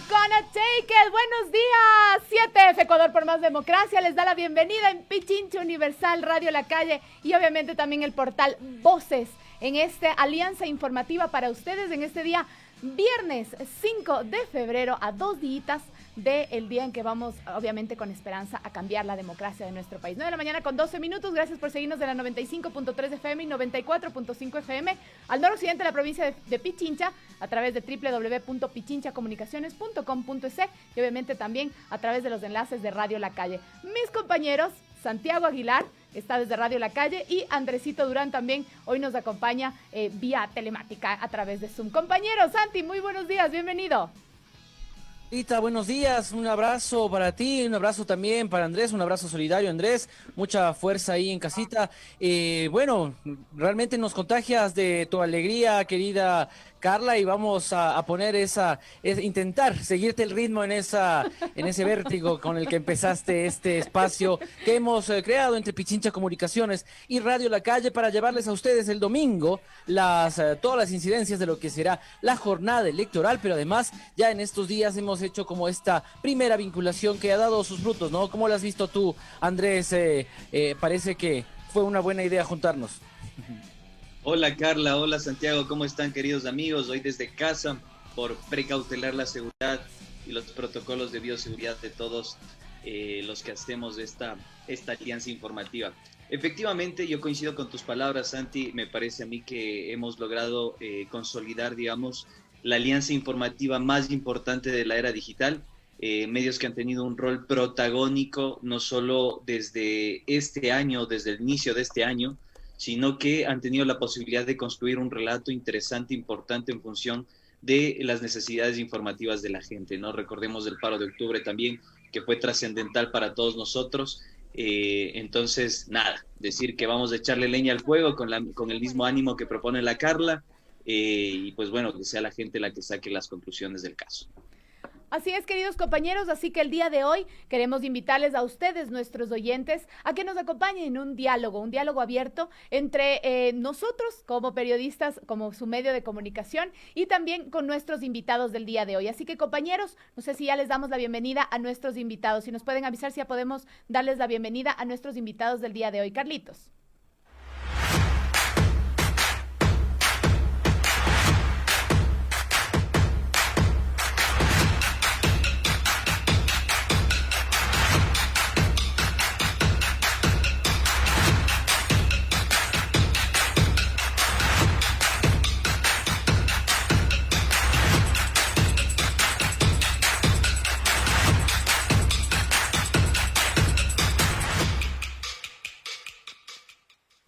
Gonna take it. Buenos días. 7F Ecuador por más democracia les da la bienvenida en Pichincha Universal, Radio La Calle y obviamente también el portal Voces en esta alianza informativa para ustedes en este día viernes 5 de febrero a 2 días del día en que vamos, obviamente con esperanza, a cambiar la democracia de nuestro país. 9 de la mañana con 12 minutos. Gracias por seguirnos de la 95.3 FM y 94.5 FM al noroccidente de la provincia de Pichincha a través de www.pichinchacomunicaciones.com.es y obviamente también a través de los enlaces de Radio La Calle. Mis compañeros, Santiago Aguilar está desde Radio La Calle y Andresito Durán también hoy nos acompaña vía telemática a través de Zoom. Compañero Santi, muy buenos días, bienvenido. Rita, buenos días, un abrazo para ti, un abrazo también para Andrés, un abrazo solidario Andrés, mucha fuerza ahí en casita. Bueno, realmente nos contagias de tu alegría, querida Carla, y vamos a poner intentar seguirte el ritmo en ese vértigo con el que empezaste este espacio que hemos creado entre Pichincha Comunicaciones y Radio La Calle para llevarles a ustedes el domingo todas las incidencias de lo que será la jornada electoral, pero además ya en estos días hemos hecho como esta primera vinculación que ha dado sus frutos, ¿no? ¿Cómo lo has visto tú, Andrés? Parece que fue una buena idea juntarnos. Hola Carla, hola Santiago, ¿cómo están queridos amigos? Hoy desde casa por precautelar la seguridad y los protocolos de bioseguridad de todos los que hacemos esta alianza informativa. Efectivamente, yo coincido con tus palabras, Santi, me parece a mí que hemos logrado consolidar, digamos, la alianza informativa más importante de la era digital, medios que han tenido un rol protagónico no solo desde este año, desde el inicio de este año, sino que han tenido la posibilidad de construir un relato interesante, importante en función de las necesidades informativas de la gente, ¿no? Recordemos el paro de octubre también, que fue trascendental para todos nosotros. Entonces, nada, decir que vamos a echarle leña al fuego con el mismo ánimo que propone la Carla, y pues bueno, que sea la gente la que saque las conclusiones del caso. Así es, queridos compañeros, así que el día de hoy queremos invitarles a ustedes, nuestros oyentes, a que nos acompañen en un diálogo abierto entre nosotros como periodistas, como su medio de comunicación y también con nuestros invitados del día de hoy. Así que compañeros, no sé si ya les damos la bienvenida a nuestros invitados, si nos pueden avisar si ya podemos darles la bienvenida a nuestros invitados del día de hoy. Carlitos.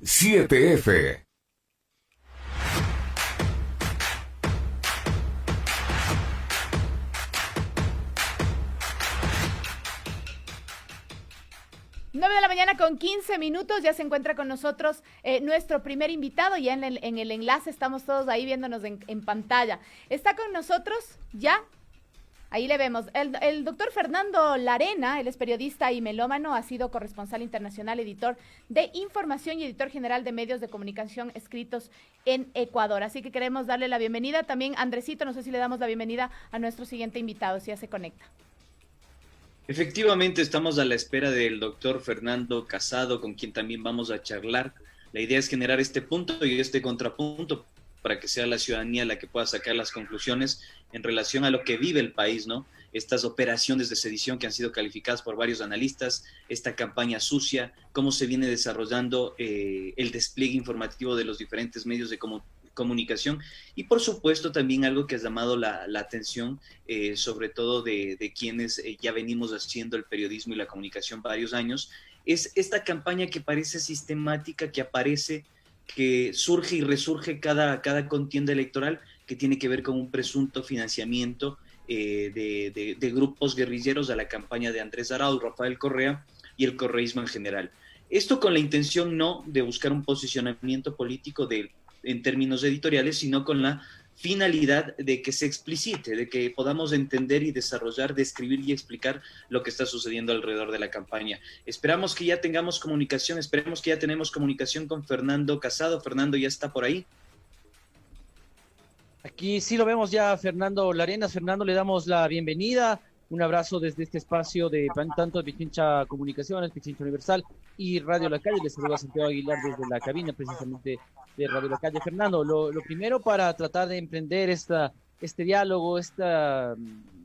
Siete F. Nueve de la mañana con 15 minutos, ya se encuentra con nosotros nuestro primer invitado, ya en el enlace estamos todos ahí viéndonos en pantalla. Está con nosotros ya, ahí le vemos, el doctor Fernando Larena, él es periodista y melómano, ha sido corresponsal internacional, editor de información y editor general de medios de comunicación escritos en Ecuador. Así que queremos darle la bienvenida. También, Andresito, no sé si le damos la bienvenida a nuestro siguiente invitado, si ya se conecta. Efectivamente, estamos a la espera del doctor Fernando Casado, con quien también vamos a charlar. La idea es generar este punto y este contrapunto para que sea la ciudadanía la que pueda sacar las conclusiones en relación a lo que vive el país, ¿no? Estas operaciones de sedición que han sido calificadas por varios analistas, esta campaña sucia, cómo se viene desarrollando el despliegue informativo de los diferentes medios de comunicación y por supuesto también algo que ha llamado la atención, sobre todo de quienes ya venimos haciendo el periodismo y la comunicación varios años, es esta campaña que parece sistemática, que aparece, que surge y resurge cada contienda electoral, que tiene que ver con un presunto financiamiento de grupos guerrilleros a la campaña de Andrés Arauz, Rafael Correa y el correísmo en general. Esto con la intención no de buscar un posicionamiento político en términos editoriales, sino con la finalidad de que se explicite, de que podamos entender y desarrollar, describir y explicar lo que está sucediendo alrededor de la campaña. Esperamos que ya tengamos comunicación, esperemos que ya tenemos comunicación con Fernando Casado. Fernando, ¿ya está por ahí? Aquí sí lo vemos ya a Fernando Larenas. Fernando, le damos la bienvenida. Un abrazo desde este espacio de tanto de Pichincha Comunicaciones, Pichincha Universal y Radio La Calle. Les saluda Santiago Aguilar desde la cabina precisamente de Radio La Calle. Fernando, lo primero para tratar de emprender este diálogo, esta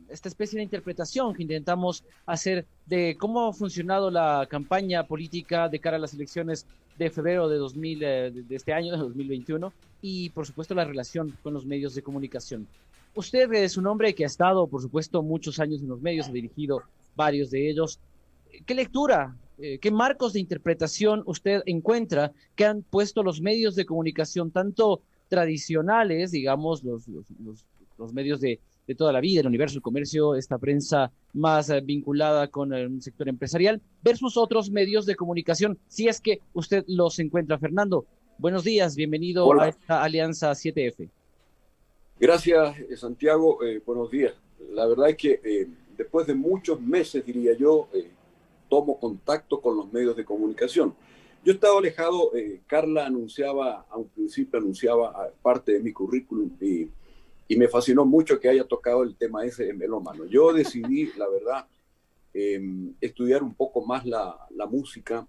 especie de interpretación que intentamos hacer de cómo ha funcionado la campaña política de cara a las elecciones de febrero de este año, de 2021, y por supuesto la relación con los medios de comunicación. Usted es un hombre que ha estado, por supuesto, muchos años en los medios, ha dirigido varios de ellos. ¿Qué lectura, qué marcos de interpretación usted encuentra que han puesto los medios de comunicación, tanto tradicionales, digamos, los medios de toda la vida, el universo, el comercio, esta prensa más vinculada con el sector empresarial, versus otros medios de comunicación, si es que usted los encuentra? Fernando, buenos días, bienvenido Hola. a esta Alianza 7F. Gracias, Santiago. Buenos días. La verdad es que después de muchos meses, diría yo, tomo contacto con los medios de comunicación. Yo estaba alejado, Carla anunciaba, a un principio anunciaba parte de mi currículum y me fascinó mucho que haya tocado el tema ese de melómano. Yo decidí, la verdad, estudiar un poco más la música.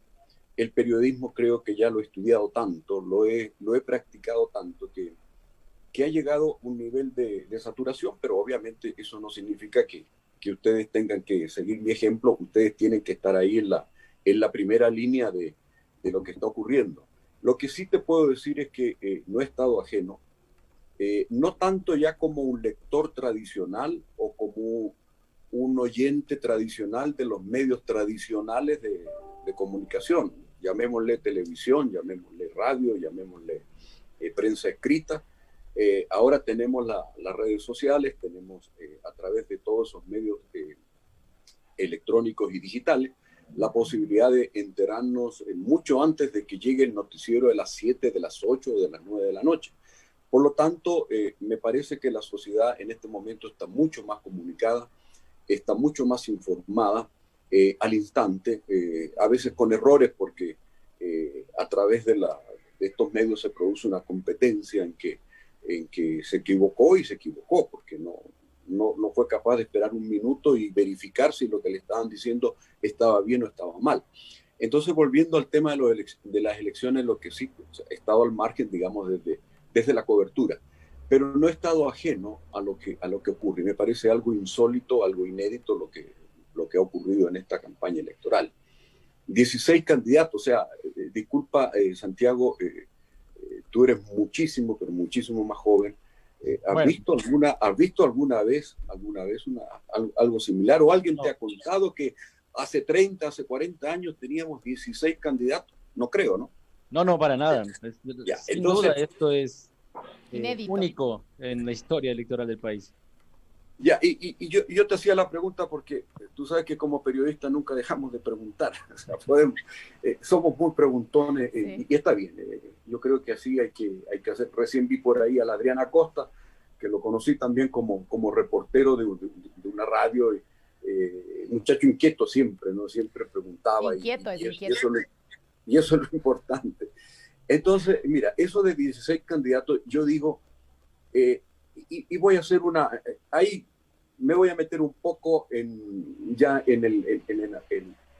El periodismo creo que ya lo he estudiado tanto, lo he practicado tanto que ha llegado un nivel de saturación, pero obviamente eso no significa que ustedes tengan que seguir mi ejemplo. Ustedes tienen que estar ahí en la primera línea de lo que está ocurriendo. Lo que sí te puedo decir es que no he estado ajeno, no tanto ya como un lector tradicional o como un oyente tradicional de los medios tradicionales de comunicación, llamémosle televisión, llamémosle radio, llamémosle prensa escrita. Ahora tenemos las redes sociales, tenemos a través de todos esos medios electrónicos y digitales la posibilidad de enterarnos mucho antes de que llegue el noticiero de las 7, de las 8 o de las 9 de la noche. Por lo tanto, me parece que la sociedad en este momento está mucho más comunicada, está mucho más informada al instante, a veces con errores porque a través de estos medios se produce una competencia en que se equivocó y se equivocó, porque no fue capaz de esperar un minuto y verificar si lo que le estaban diciendo estaba bien o estaba mal. Entonces, volviendo al tema de las elecciones, lo que sí, he estado al margen, digamos, desde la cobertura, pero no he estado ajeno a lo que ocurre. Me parece algo insólito, algo inédito lo que ha ocurrido en esta campaña electoral. 16 candidatos, o sea, disculpa, Santiago, tú eres muchísimo, pero muchísimo más joven. ¿Has visto alguna vez algo similar? ¿O alguien te ha contado que hace 30, hace 40 años teníamos 16 candidatos? No creo, ¿no? No, para nada. Ya, Sin entonces, duda, esto es Inédito. único en la historia electoral del país. Ya, y yo te hacía la pregunta porque tú sabes que como periodistas nunca dejamos de preguntar. O sea, somos muy preguntones Sí. y está bien. Yo creo que así hay que hacer. Recién vi por ahí a la Adriana Costa, que lo conocí también como reportero de una radio. Muchacho inquieto siempre, ¿no? Siempre preguntaba. Inquieto. Y eso es lo importante. Entonces, mira, eso de 16 candidatos, yo digo, y voy a hacer ahí me voy a meter un poco en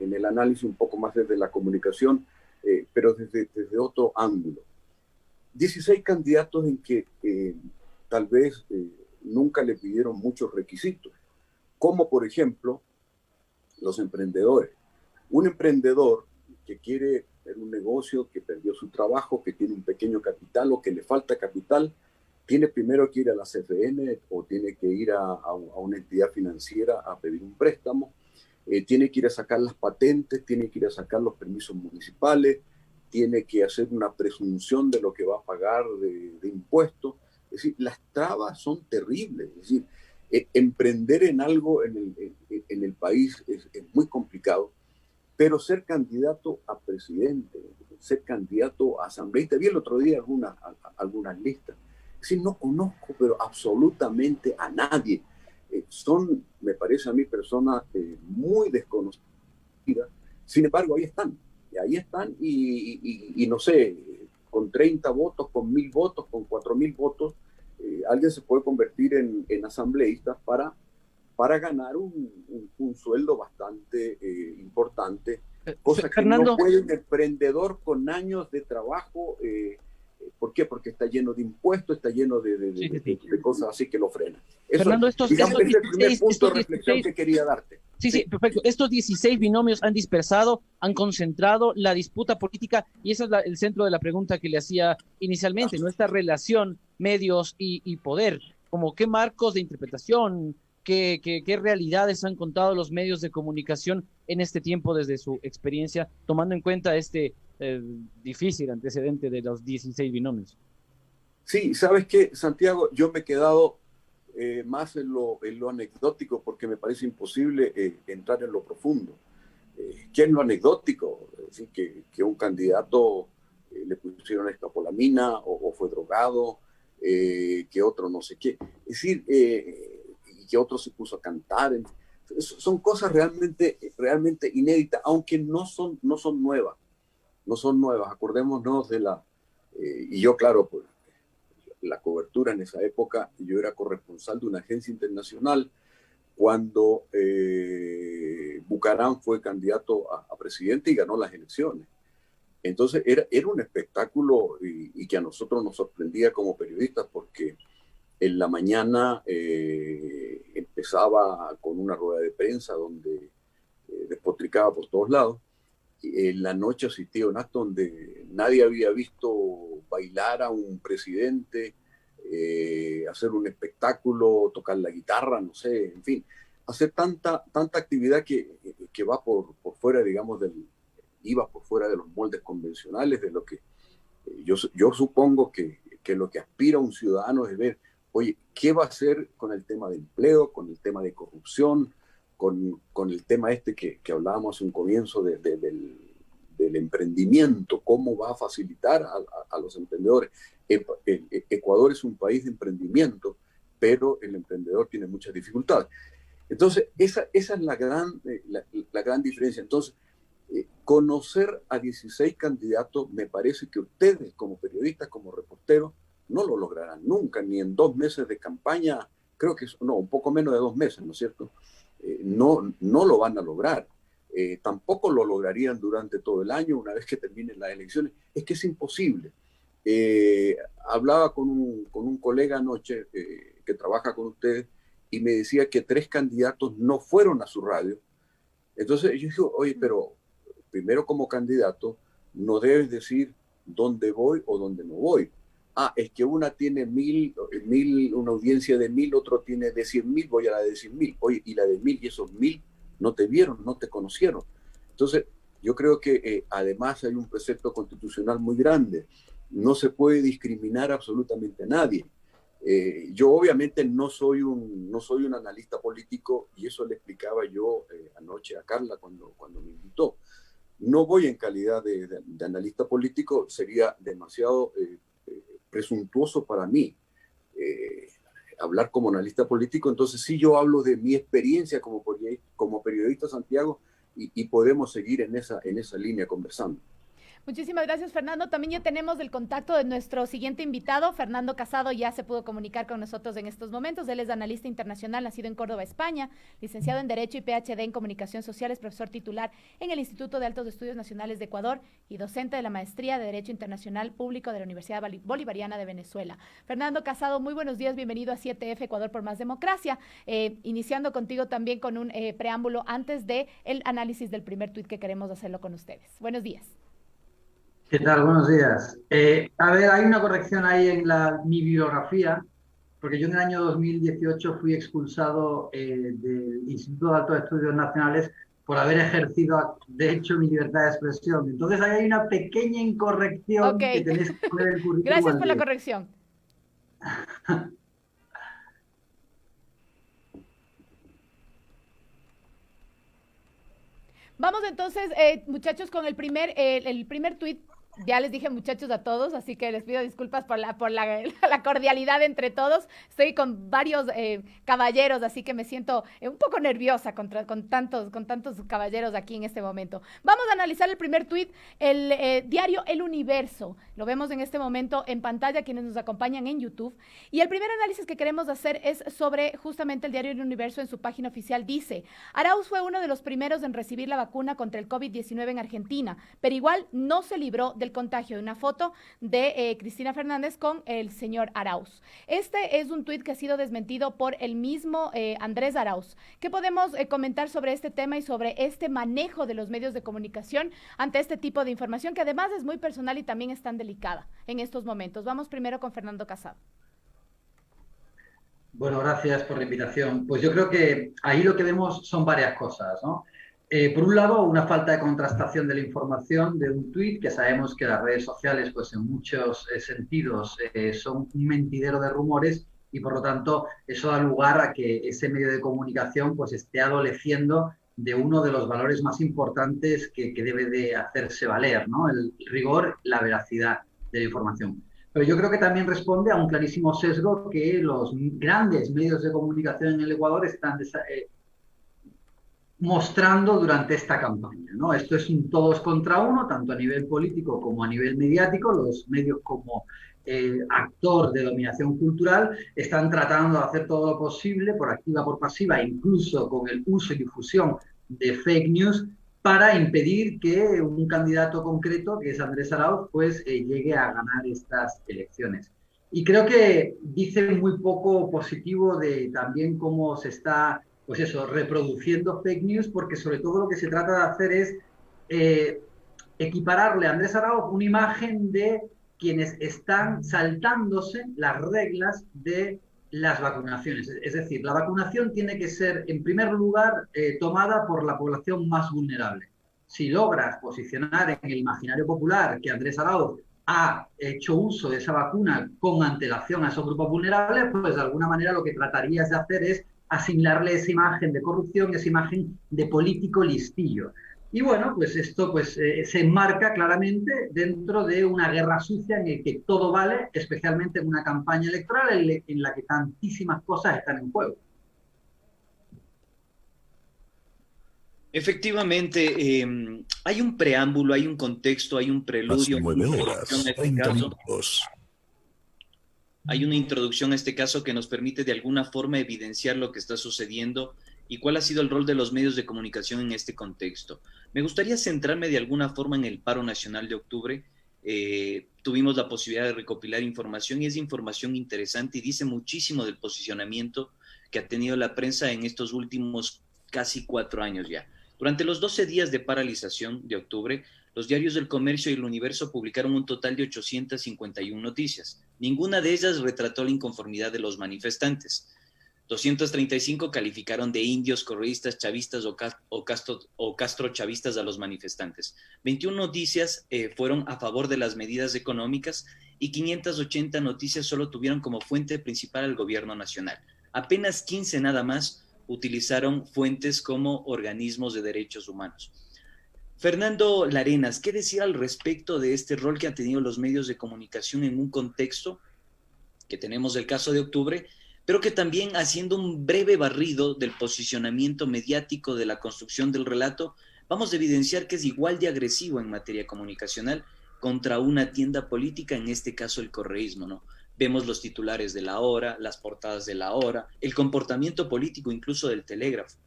el análisis un poco más desde la comunicación, pero desde otro ángulo. 16 candidatos en que tal vez nunca le pidieron muchos requisitos, como por ejemplo los emprendedores. Un emprendedor que quiere tener un negocio, que perdió su trabajo, que tiene un pequeño capital o que le falta capital, tiene primero que ir a la CFN o tiene que ir a una entidad financiera a pedir un préstamo, tiene que ir a sacar las patentes, tiene que ir a sacar los permisos municipales, tiene que hacer una presunción de lo que va a pagar de impuestos. Es decir, las trabas son terribles. Es decir, emprender en algo en el país es muy complicado, pero ser candidato a presidente, ser candidato a asambleísta, vi el otro día algunas listas. Es decir, no conozco, pero absolutamente a nadie. Son, me parece a mí, personas muy desconocidas. Sin embargo, ahí están y no sé, con 30 votos, con 1000 votos, con 4000 votos, alguien se puede convertir en asambleísta para ganar un sueldo bastante importante, cosa que Fernando, no puede un emprendedor con años de trabajo. ¿Por qué? Porque está lleno de impuestos, está lleno de cosas así que lo frenan. Eso, Fernando, digamos, es el primer punto de 16, reflexión que quería darte. Sí, perfecto. Estos 16 binomios han dispersado, han concentrado la disputa política y ese es el centro de la pregunta que le hacía inicialmente, ¿no? Esta relación medios y poder, como qué marcos de interpretación, qué realidades han contado los medios de comunicación en este tiempo desde su experiencia, tomando en cuenta este difícil antecedente de los 16 binomios. Sí, ¿sabes qué, Santiago? Yo me he quedado más en lo anecdótico porque me parece imposible entrar en lo profundo. ¿Qué es lo anecdótico? Es decir, que un candidato le pusieron escopolamina o fue drogado, que otro no sé qué. Es decir, y que otro se puso a cantar. Son cosas realmente inéditas, aunque no son nuevas. No son nuevas. Acordémonos de y yo, claro, pues, la cobertura en esa época, yo era corresponsal de una agencia internacional cuando Bucaram fue candidato a presidente y ganó las elecciones. Entonces era un espectáculo y que a nosotros nos sorprendía como periodistas porque en la mañana empezaba con una rueda de prensa donde despotricaba por todos lados. En la noche asistía a un acto donde nadie había visto bailar a un presidente, hacer un espectáculo, tocar la guitarra, no sé, en fin, hacer tanta actividad que va por fuera, digamos, iba por fuera de los moldes convencionales, de lo que yo supongo que lo que aspira un ciudadano es ver, oye, ¿qué va a hacer con el tema de empleo, con el tema de corrupción, con el tema que hablábamos en un comienzo del emprendimiento? ¿Cómo va a facilitar a los emprendedores? Ecuador es un país de emprendimiento, pero el emprendedor tiene muchas dificultades. Entonces, esa es la gran diferencia. Entonces, conocer a 16 candidatos, me parece que ustedes como periodistas, como reporteros, no lo lograrán nunca, ni en 2 meses de campaña, creo que no, un poco menos de 2 meses, ¿no es cierto? No lo van a lograr. Tampoco lo lograrían durante todo el año, una vez que terminen las elecciones. Es que es imposible. Hablaba con un colega anoche que trabaja con ustedes y me decía que 3 candidatos no fueron a su radio. Entonces yo dije, oye, pero primero como candidato no debes decir dónde voy o dónde no voy. Es que una tiene 1.000, una audiencia de 1.000, otro tiene de 100.000, voy a la de 100.000. Oye, y la de 1.000 y esos 1.000 no te vieron, no te conocieron. Entonces, yo creo que además hay un precepto constitucional muy grande. No se puede discriminar absolutamente a nadie. Yo obviamente no soy un analista político y eso le explicaba yo anoche a Carla cuando me invitó. No voy en calidad de analista político, sería demasiado presuntuoso para mí hablar como analista político. Entonces sí, yo hablo de mi experiencia como periodista, Santiago, y podemos seguir en esa línea conversando. Muchísimas gracias, Fernando. También ya tenemos el contacto de nuestro siguiente invitado, Fernando Casado, ya se pudo comunicar con nosotros en estos momentos. Él es analista internacional, nacido en Córdoba, España, licenciado en Derecho y PhD en Comunicación Social, es profesor titular en el Instituto de Altos Estudios Nacionales de Ecuador y docente de la Maestría de Derecho Internacional Público de la Universidad Bolivariana de Venezuela. Fernando Casado, muy buenos días, bienvenido a 7F Ecuador por Más Democracia. Iniciando contigo también con un preámbulo antes del análisis del primer tuit que queremos hacerlo con ustedes. Buenos días. ¿Qué tal? Buenos días. A ver, hay una corrección ahí en mi bibliografía, porque yo en el año 2018 fui expulsado del Instituto de Altos Estudios Nacionales por haber ejercido, de hecho, mi libertad de expresión. Entonces ahí hay una pequeña incorrección que tenéis que poner en el currículum. Gracias por la corrección. Vamos entonces, muchachos, con el primer tuit Ya les dije muchachos a todos, así que les pido disculpas por la la cordialidad entre todos. Estoy con varios caballeros, así que me siento un poco nerviosa con tantos caballeros aquí en este momento. Vamos a analizar el primer tuit, el diario El Universo. Lo vemos en este momento en pantalla, quienes nos acompañan en YouTube. Y el primer análisis que queremos hacer es sobre justamente el diario El Universo. En su página oficial dice: Arauz fue uno de los primeros en recibir la vacuna contra el COVID-19 en Argentina, pero igual no se libró del contagio. Una foto de Cristina Fernández con el señor Arauz. Este es un tuit que ha sido desmentido por el mismo Andrés Arauz. ¿Qué podemos comentar sobre este tema y sobre este manejo de los medios de comunicación ante este tipo de información, que además es muy personal y también es tan delicada en estos momentos? Vamos primero con Fernando Casado. Bueno, gracias por la invitación. Pues yo creo que ahí lo que vemos son varias cosas, ¿no? Por un lado, una falta de contrastación de la información de un tuit, que sabemos que las redes sociales, pues en muchos sentidos, son un mentidero de rumores, y por lo tanto eso da lugar a que ese medio de comunicación pues esté adoleciendo de uno de los valores más importantes que debe de hacerse valer, ¿no? El rigor, la veracidad de la información. Pero yo creo que también responde a un clarísimo sesgo que los grandes medios de comunicación en el Ecuador están mostrando durante esta campaña, ¿no? Esto es un todos contra uno, tanto a nivel político como a nivel mediático. Los medios, como actor de dominación cultural, están tratando de hacer todo lo posible, por activa, por pasiva, incluso con el uso y difusión de fake news, para impedir que un candidato concreto, que es Andrés Arauz, pues llegue a ganar estas elecciones. Y creo que dice muy poco positivo de también cómo se está, pues eso, reproduciendo fake news, porque sobre todo lo que se trata de hacer es equipararle a Andrés Arauz una imagen de quienes están saltándose las reglas de las vacunaciones. Es decir, la vacunación tiene que ser, en primer lugar, tomada por la población más vulnerable. Si logras posicionar en el imaginario popular que Andrés Arauz ha hecho uso de esa vacuna con antelación a esos grupos vulnerables, pues de alguna manera lo que tratarías de hacer es asignarle esa imagen de corrupción, esa imagen de político listillo. Y bueno, pues esto pues, se enmarca claramente dentro de una guerra sucia en la que todo vale, especialmente en una campaña electoral en la que tantísimas cosas están en juego. Efectivamente, hay un preámbulo, hay un contexto, hay un preludio. Las 9 horas, 30 minutos. Hay una introducción a este caso que nos permite de alguna forma evidenciar lo que está sucediendo y cuál ha sido el rol de los medios de comunicación en este contexto. Me gustaría centrarme de alguna forma en el paro nacional de octubre. Tuvimos la posibilidad de recopilar información y es información interesante y dice muchísimo del posicionamiento que ha tenido la prensa en estos últimos casi 4 años ya. Durante los 12 días de paralización de octubre, los diarios del Comercio y El Universo publicaron un total de 851 noticias. Ninguna de ellas retrató la inconformidad de los manifestantes. 235 calificaron de indios, correístas, chavistas o castrochavistas a los manifestantes. 21 noticias fueron a favor de las medidas económicas y 580 noticias solo tuvieron como fuente principal al gobierno nacional. Apenas 15 nada más utilizaron fuentes como organismos de derechos humanos. Fernando Larenas, ¿qué decir al respecto de este rol que han tenido los medios de comunicación en un contexto que tenemos el caso de octubre, pero que también, haciendo un breve barrido del posicionamiento mediático de la construcción del relato, vamos a evidenciar que es igual de agresivo en materia comunicacional contra una tienda política, en este caso el correísmo, ¿no? Vemos los titulares de La Hora, las portadas de La Hora, el comportamiento político incluso del Telégrafo.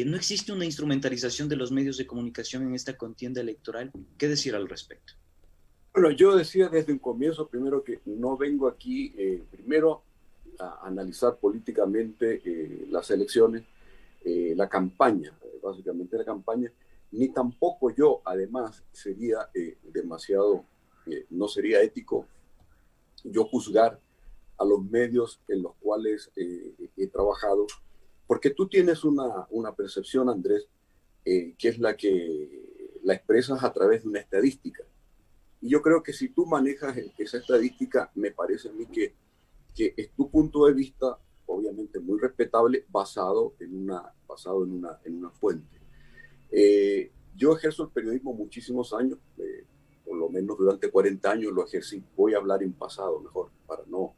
¿No existe una instrumentalización de los medios de comunicación en esta contienda electoral? ¿Qué decir al respecto? Bueno, yo decía desde un comienzo, primero, que no vengo aquí, primero, a analizar políticamente las elecciones, la campaña, básicamente la campaña, ni tampoco yo, además, sería demasiado, no sería ético yo juzgar a los medios en los cuales he trabajado, porque tú tienes una percepción, Andrés, que es la que la expresas a través de una estadística. Y yo creo que si tú manejas esa estadística, me parece a mí que es tu punto de vista, obviamente muy respetable, basado en una fuente. Yo ejerzo el periodismo muchísimos años, por lo lo menos durante 40 años lo ejercí. Voy a hablar en pasado mejor, para no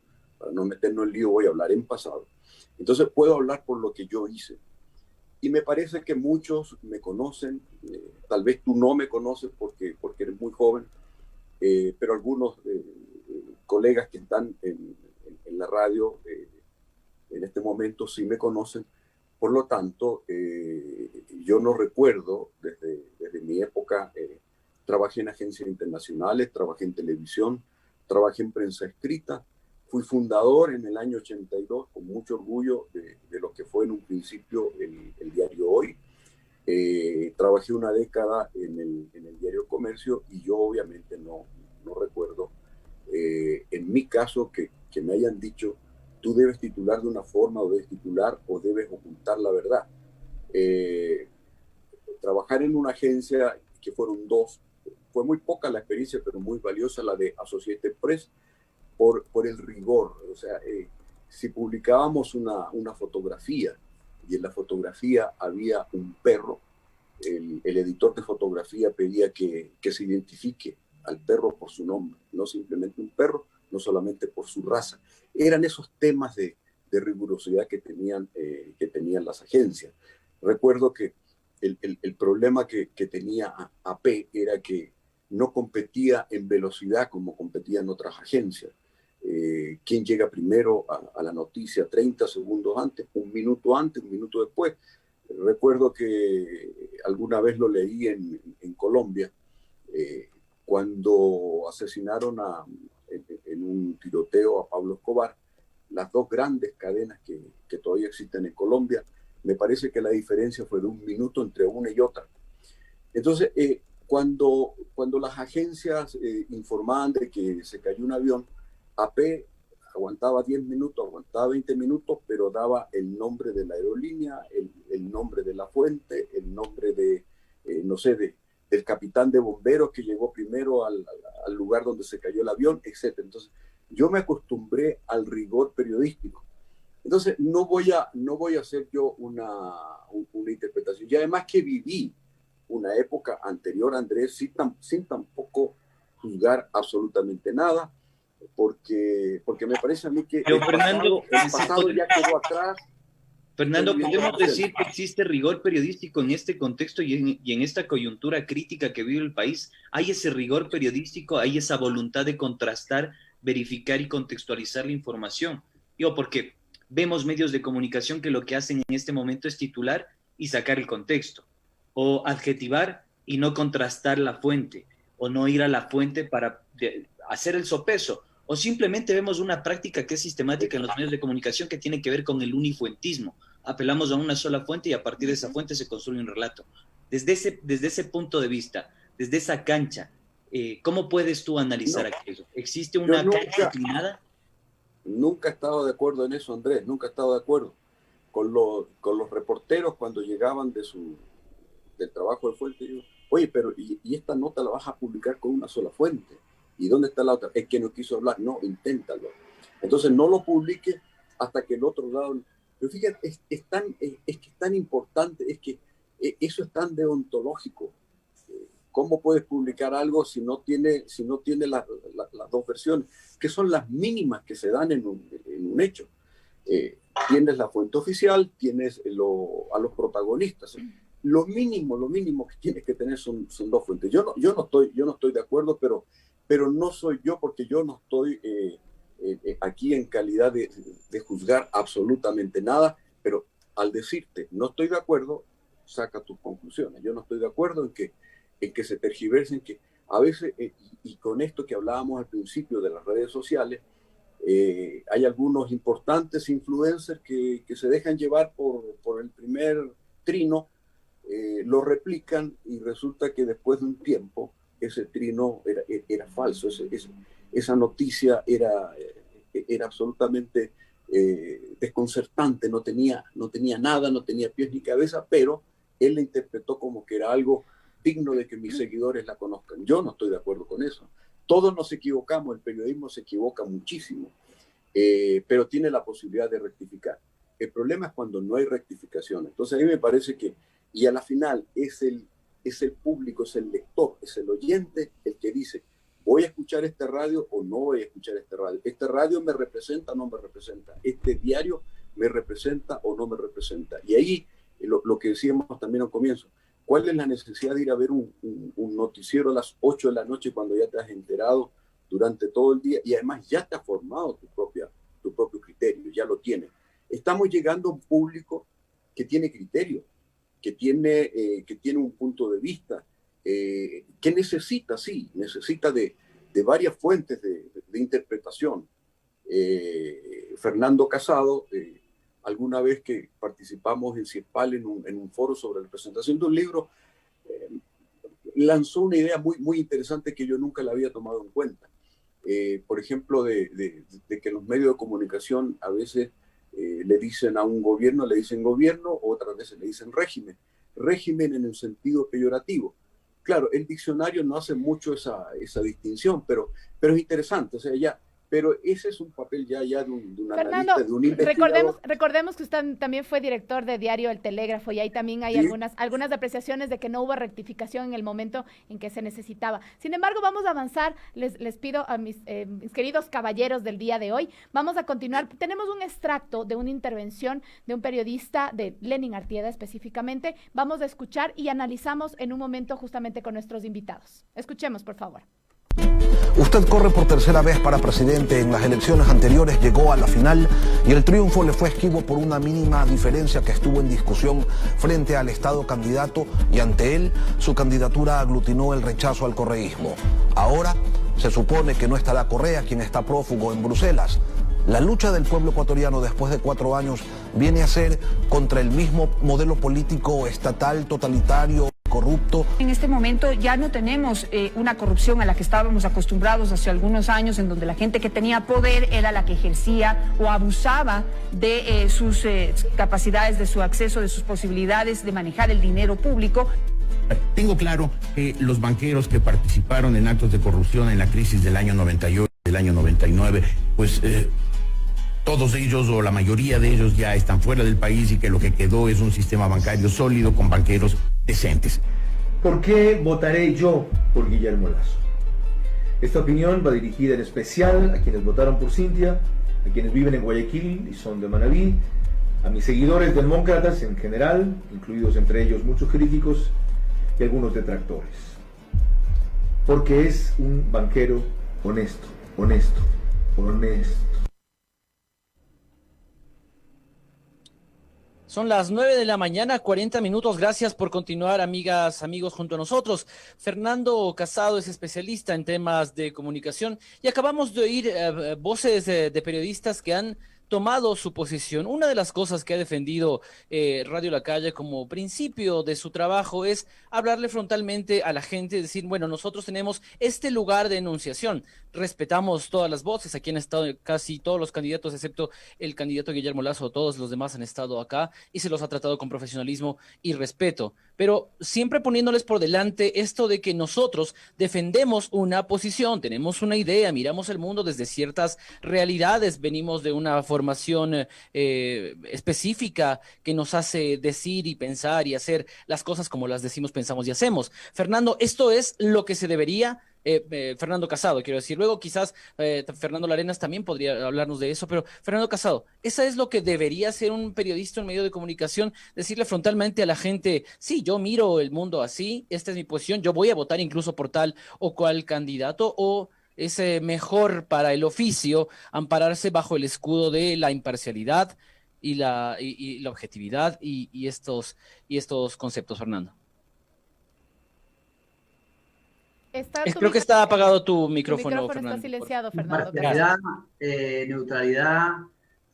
meternos en lío, voy a hablar en pasado. Entonces puedo hablar por lo que yo hice. Y me parece que muchos me conocen, tal vez tú no me conoces porque eres muy joven, pero algunos colegas que están en la radio en este momento sí me conocen. Por lo tanto, yo no recuerdo desde mi época, trabajé en agencias internacionales, trabajé en televisión, trabajé en prensa escrita, fui fundador en el año 82, con mucho orgullo, de lo que fue en un principio el diario Hoy. Trabajé una década en el diario Comercio y yo obviamente no recuerdo, en mi caso, que me hayan dicho tú debes titular de una forma o debes titular o debes ocultar la verdad. Trabajar en una agencia, que fueron dos, fue muy poca la experiencia, pero muy valiosa la de Associated Press, por el rigor. O sea, si publicábamos una fotografía y en la fotografía había un perro, el editor de fotografía pedía que se identifique al perro por su nombre, no simplemente un perro, no solamente por su raza. Eran esos temas de rigurosidad que tenían las agencias. Recuerdo que el problema que tenía AP era que no competía en velocidad como competían otras agencias. ¿Quién llega primero a la noticia? 30 segundos antes, un minuto después. Recuerdo que alguna vez lo leí en Colombia, cuando asesinaron en un tiroteo a Pablo Escobar, las dos grandes cadenas que todavía existen en Colombia, me parece que la diferencia fue de un minuto entre una y otra. Entonces, cuando las agencias informaban de que se cayó un avión, AP aguantaba 10 minutos, aguantaba 20 minutos, pero daba el nombre de la aerolínea, el nombre de la fuente, el nombre del capitán de bomberos que llegó primero al lugar donde se cayó el avión, etc. Entonces, yo me acostumbré al rigor periodístico. Entonces, no voy a hacer yo una interpretación. Y además que viví una época anterior, Andrés, sin tampoco juzgar absolutamente nada, porque me parece a mí que pero Fernando, el pasado ya quedó atrás. Fernando, ¿podemos decir que existe rigor periodístico en este contexto y en esta coyuntura crítica que vive el país? ¿Hay ese rigor periodístico, hay esa voluntad de contrastar, verificar y contextualizar la información? Porque vemos medios de comunicación que lo que hacen en este momento es titular y sacar el contexto, o adjetivar y no contrastar la fuente, o no ir a la fuente para hacer el sopeso, o simplemente vemos una práctica que es sistemática en los medios de comunicación que tiene que ver con el unifuentismo. Apelamos a una sola fuente y a partir de esa fuente se construye un relato. Desde ese punto de vista, desde esa cancha, ¿cómo puedes tú analizar aquello? ¿Existe una cancha inclinada? Nunca he estado de acuerdo en eso, Andrés, nunca he estado de acuerdo con los reporteros cuando llegaban del trabajo de fuente. Digo, oye, pero ¿y esta nota la vas a publicar con una sola fuente? ¿Y dónde está la otra? Es que no quiso hablar. No, inténtalo. Entonces no lo publique hasta que el otro lado... Pero fíjate, es tan importante, es que eso es tan deontológico. ¿Cómo puedes publicar algo si no tiene las dos versiones? Que son las mínimas que se dan en un hecho. Tienes la fuente oficial, tienes a los protagonistas. Lo mínimo que tienes que tener son dos fuentes. Yo no estoy de acuerdo, pero no soy yo, porque yo no estoy aquí en calidad de juzgar absolutamente nada, pero al decirte no estoy de acuerdo, saca tus conclusiones. Yo no estoy de acuerdo en que se tergiversen, que a veces, y con esto que hablábamos al principio de las redes sociales, hay algunos importantes influencers que se dejan llevar por el primer trino, lo replican y resulta que después de un tiempo ese trino era falso, esa noticia era absolutamente desconcertante, no tenía nada, no tenía pies ni cabeza, pero él la interpretó como que era algo digno de que mis seguidores la conozcan. Yo no estoy de acuerdo con eso. Todos nos equivocamos, el periodismo se equivoca muchísimo, pero tiene la posibilidad de rectificar. El problema es cuando no hay rectificación. Entonces a mí me parece que, y a la final es el público, es el lector, es el oyente el que dice, ¿voy a escuchar este radio o no voy a escuchar este radio? ¿Este radio me representa o no me representa? ¿Este diario me representa o no me representa? Y ahí, lo que decíamos también al comienzo, ¿cuál es la necesidad de ir a ver un noticiero a las 8 de la noche cuando ya te has enterado durante todo el día y además ya te has formado tu propio criterio, ya lo tienes? Estamos llegando a un público que tiene criterio, que tiene un punto de vista, que necesita de varias fuentes de interpretación. Fernando Casado, alguna vez que participamos en CIESPAL en un foro sobre la presentación de un libro, lanzó una idea muy interesante que yo nunca la había tomado en cuenta. Por ejemplo, de que los medios de comunicación a veces le dicen a un gobierno, le dicen gobierno, otras veces le dicen régimen. Régimen en el sentido peyorativo. Claro, el diccionario no hace mucho esa distinción, pero es interesante, o sea, pero ese es un papel ya de un Fernando, analista, de un investigador. Recordemos que usted también fue director de diario El Telégrafo y ahí también hay algunas apreciaciones de que no hubo rectificación en el momento en que se necesitaba. Sin embargo, vamos a avanzar. Les pido a mis queridos caballeros del día de hoy, vamos a continuar. Tenemos un extracto de una intervención de un periodista, de Lenin Artieda específicamente. Vamos a escuchar y analizamos en un momento justamente con nuestros invitados. Escuchemos, por favor. Usted corre por tercera vez para presidente. En las elecciones anteriores llegó a la final y el triunfo le fue esquivo por una mínima diferencia que estuvo en discusión frente al Estado candidato y ante él su candidatura aglutinó el rechazo al correísmo. Ahora se supone que no estará Correa, quien está prófugo en Bruselas. La lucha del pueblo ecuatoriano después de 4 años viene a ser contra el mismo modelo político estatal, totalitario, corrupto. En este momento ya no tenemos una corrupción a la que estábamos acostumbrados hace algunos años, en donde la gente que tenía poder era la que ejercía o abusaba de sus capacidades, de su acceso, de sus posibilidades de manejar el dinero público. Tengo claro que los banqueros que participaron en actos de corrupción en la crisis del año 98, del año 99, pues todos ellos o la mayoría de ellos ya están fuera del país y que lo que quedó es un sistema bancario sólido con banqueros decentes. ¿Por qué votaré yo por Guillermo Lasso? Esta opinión va dirigida en especial a quienes votaron por Cintia, a quienes viven en Guayaquil y son de Manabí, a mis seguidores demócratas en general, incluidos entre ellos muchos críticos y algunos detractores. Porque es un banquero honesto. Son las 9 de la mañana, 40 minutos. Gracias por continuar, amigas, amigos, junto a nosotros. Fernando Casado es especialista en temas de comunicación y acabamos de oír voces de periodistas que han tomado su posición. Una de las cosas que ha defendido Radio La Calle como principio de su trabajo es hablarle frontalmente a la gente, decir, bueno, nosotros tenemos este lugar de enunciación, respetamos todas las voces, aquí han estado casi todos los candidatos, excepto el candidato Guillermo Lasso, todos los demás han estado acá y se los ha tratado con profesionalismo y respeto, pero siempre poniéndoles por delante esto de que nosotros defendemos una posición, tenemos una idea, miramos el mundo desde ciertas realidades, venimos de una formación específica que nos hace decir y pensar y hacer las cosas como las decimos, pensamos y hacemos. Fernando, esto es lo que se debería... Fernando Casado, quiero decir, luego quizás Fernando Larenas también podría hablarnos de eso, pero Fernando Casado, ¿esa es lo que debería hacer un periodista en medio de comunicación? Decirle frontalmente a la gente, sí, yo miro el mundo así, esta es mi posición, yo voy a votar incluso por tal o cual candidato, o es mejor para el oficio ampararse bajo el escudo de la imparcialidad y la objetividad y estos conceptos, Fernando? Creo que está apagado tu micrófono, Fernando. Está silenciado, Fernando. Imparcialidad, neutralidad,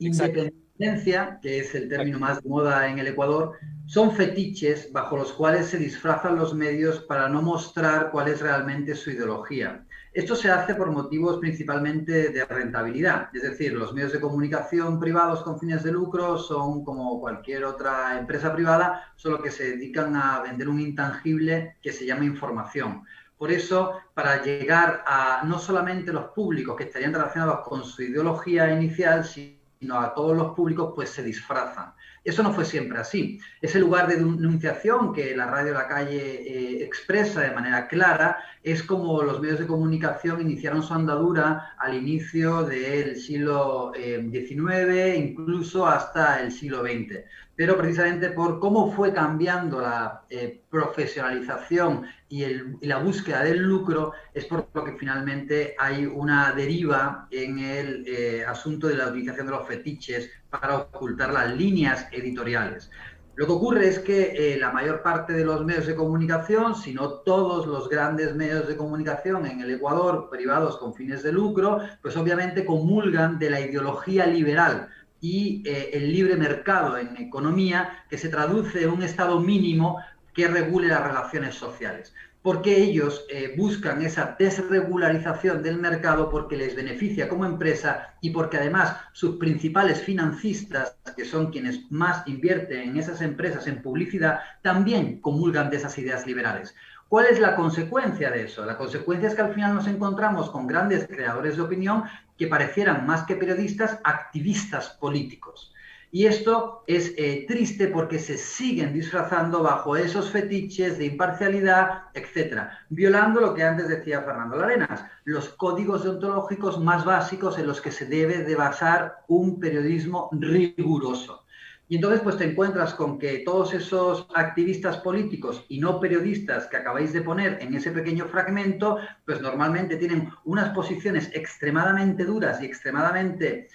independencia, que es el término más de moda en el Ecuador, son fetiches bajo los cuales se disfrazan los medios para no mostrar cuál es realmente su ideología. Esto se hace por motivos principalmente de rentabilidad, es decir, los medios de comunicación privados con fines de lucro son como cualquier otra empresa privada, solo que se dedican a vender un intangible que se llama información. Por eso, para llegar a no solamente los públicos que estarían relacionados con su ideología inicial, sino sino a todos los públicos, pues se disfrazan. Eso no fue siempre así. Ese lugar de denunciación que la Radio La Calle expresa de manera clara es como los medios de comunicación iniciaron su andadura al inicio del siglo XIX, incluso hasta el siglo XX. Pero precisamente por cómo fue cambiando la profesionalización y la búsqueda del lucro, es por lo que finalmente hay una deriva en el asunto de la utilización de los fetiches para ocultar las líneas editoriales. Lo que ocurre es que la mayor parte de los medios de comunicación, si no todos los grandes medios de comunicación en el Ecuador, privados con fines de lucro, pues obviamente comulgan de la ideología liberal y el libre mercado en economía, que se traduce en un estado mínimo que regule las relaciones sociales. Porque ellos buscan esa desregularización del mercado porque les beneficia como empresa y porque además sus principales financistas, que son quienes más invierten en esas empresas en publicidad, también comulgan de esas ideas liberales. ¿Cuál es la consecuencia de eso? La consecuencia es que al final nos encontramos con grandes creadores de opinión que parecieran más que periodistas, activistas políticos. Y esto es triste porque se siguen disfrazando bajo esos fetiches de imparcialidad, etcétera, violando lo que antes decía Fernando Larenas, los códigos deontológicos más básicos en los que se debe de basar un periodismo riguroso. Y entonces pues te encuentras con que todos esos activistas políticos y no periodistas que acabáis de poner en ese pequeño fragmento, pues normalmente tienen unas posiciones extremadamente duras y extremadamente,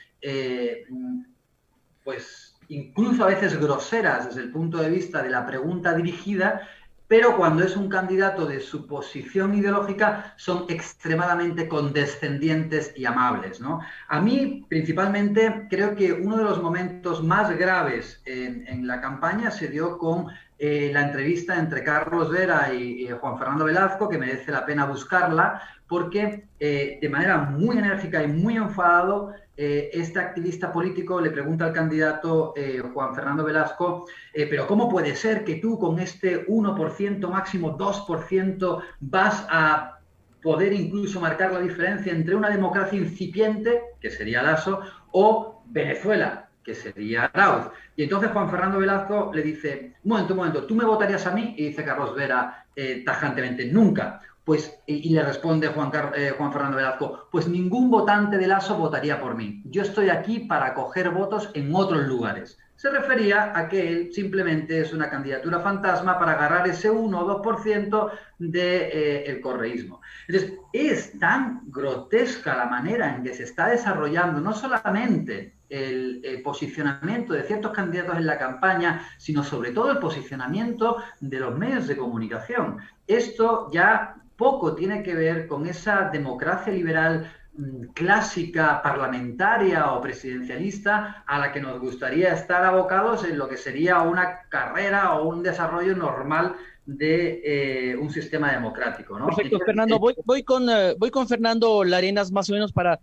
pues incluso a veces groseras desde el punto de vista de la pregunta dirigida, pero cuando es un candidato de su posición ideológica son extremadamente condescendientes y amables, ¿no? A mí, principalmente, creo que uno de los momentos más graves en la campaña se dio con la entrevista entre Carlos Vera y Juan Fernando Velasco, que merece la pena buscarla, porque de manera muy enérgica y muy enfadado, este activista político le pregunta al candidato Juan Fernando Velasco, pero ¿cómo puede ser que tú con este 1%, máximo 2%, vas a poder incluso marcar la diferencia entre una democracia incipiente, que sería Lasso, o Venezuela, que sería Arauz? Y entonces Juan Fernando Velasco le dice, un momento, ¿tú me votarías a mí? Y dice Carlos Vera tajantemente, nunca. Pues, y le responde Juan Fernando Velasco, pues ningún votante de Lasso votaría por mí. Yo estoy aquí para coger votos en otros lugares. Se refería a que él simplemente es una candidatura fantasma para agarrar ese 1 o 2% del correísmo. Entonces, es tan grotesca la manera en que se está desarrollando no solamente el posicionamiento de ciertos candidatos en la campaña, sino sobre todo el posicionamiento de los medios de comunicación. Esto ya poco tiene que ver con esa democracia liberal clásica, parlamentaria o presidencialista a la que nos gustaría estar abocados en lo que sería una carrera o un desarrollo normal de un sistema democrático, ¿no? Perfecto, Fernando. Voy con Fernando Larenas más o menos para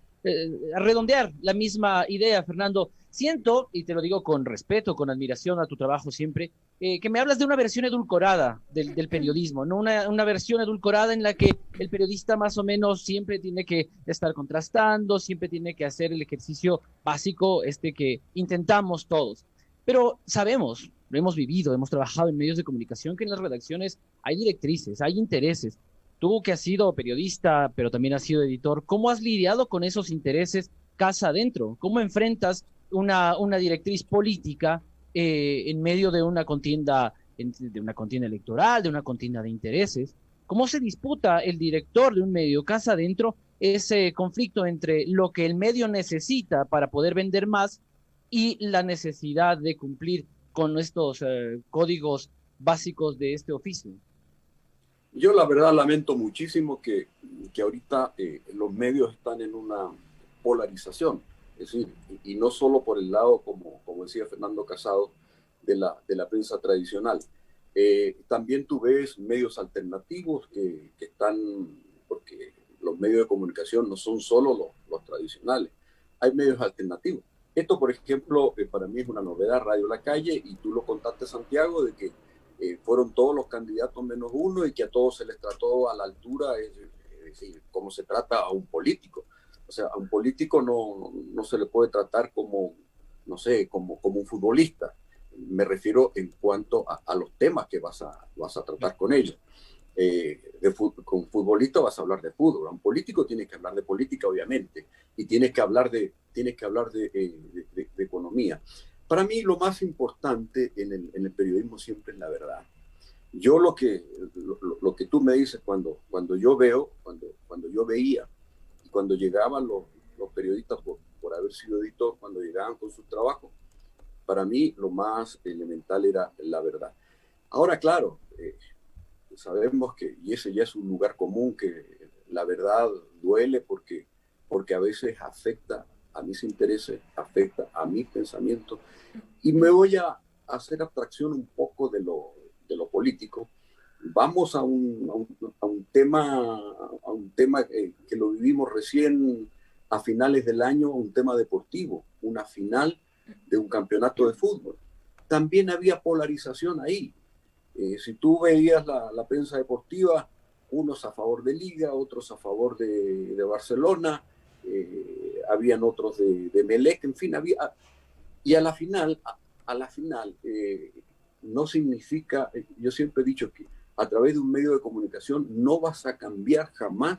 redondear la misma idea, Fernando. Siento, y te lo digo con respeto, con admiración a tu trabajo siempre, que me hablas de una versión edulcorada del periodismo, ¿no? Una versión edulcorada en la que el periodista más o menos siempre tiene que estar contrastando, siempre tiene que hacer el ejercicio básico que intentamos todos. Pero sabemos, lo hemos vivido, hemos trabajado en medios de comunicación, que en las redacciones hay directrices, hay intereses. Tú que has sido periodista, pero también has sido editor, ¿cómo has lidiado con esos intereses casa adentro? ¿Cómo enfrentas una directriz política en medio de una contienda electoral, de una contienda de intereses? ¿Cómo se disputa el director de un medio casa adentro ese conflicto entre lo que el medio necesita para poder vender más y la necesidad de cumplir con estos códigos básicos de este oficio? Yo la verdad lamento muchísimo que ahorita los medios están en una polarización. Es decir, y no solo por el lado, como decía Fernando Casado, de la prensa tradicional. También tú ves medios alternativos que están, porque los medios de comunicación no son solo los tradicionales, hay medios alternativos. Esto, por ejemplo, para mí es una novedad, Radio La Calle, y tú lo contaste, Santiago, de que fueron todos los candidatos menos uno y que a todos se les trató a la altura, es decir, como se trata a un político. O sea, a un político no se le puede tratar como no sé, como un futbolista. Me refiero en cuanto a los temas que vas a tratar con ellos. Con un futbolista vas a hablar de fútbol, un político tiene que hablar de política, obviamente, y tienes que hablar de economía. Para mí lo más importante en el periodismo siempre es la verdad. Yo lo que tú me dices cuando yo veía, y cuando llegaban los periodistas por haber sido editor, cuando llegaban con sus trabajos, para mí lo más elemental era la verdad. Ahora, claro, sabemos que, y ese ya es un lugar común, que la verdad duele porque a veces afecta a mis intereses, afecta a mis pensamientos, y me voy a hacer abstracción un poco de lo político. Vamos a un tema que lo vivimos recién a finales del año, un tema deportivo, una final de un campeonato de fútbol. También había polarización ahí. Si tú veías la prensa deportiva, unos a favor de Liga, otros a favor de Barcelona, habían otros de Melec, en fin, había. Y a la final, no significa, yo siempre he dicho que a través de un medio de comunicación no vas a cambiar jamás